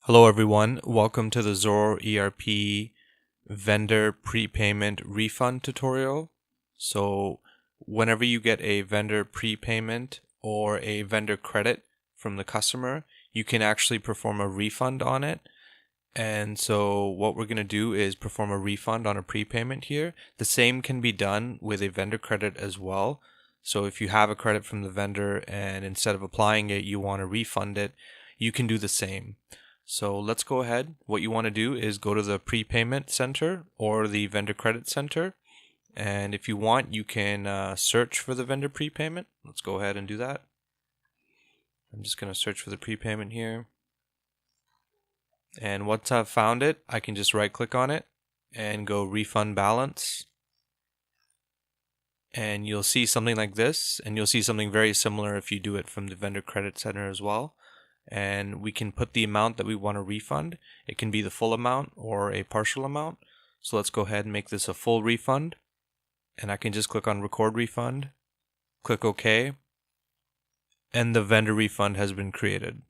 Hello everyone, welcome to the XoroERP vendor prepayment refund tutorial. So whenever you get a vendor prepayment or a vendor credit from the customer, you can actually perform a refund on it. And so what we're going to do is perform a refund on a prepayment here. The same can be done with a vendor credit as well. So if you have a credit from the vendor and instead of applying it, you want to refund it, you can do the same. So let's go ahead. What you want to do is go to the prepayment center or the vendor credit center. And if you want, you can search for the vendor prepayment. Let's go ahead and do that. I'm just going to search for the prepayment here. And once I've found it, I can just right click on it and go refund balance. And you'll see something like this, and you'll see something very similar if you do it from the vendor credit center as well. And we can put the amount that we want to refund. It can be the full amount or a partial amount. So let's go ahead and make this a full refund. And I can just click on record refund, click OK, and the vendor refund has been created.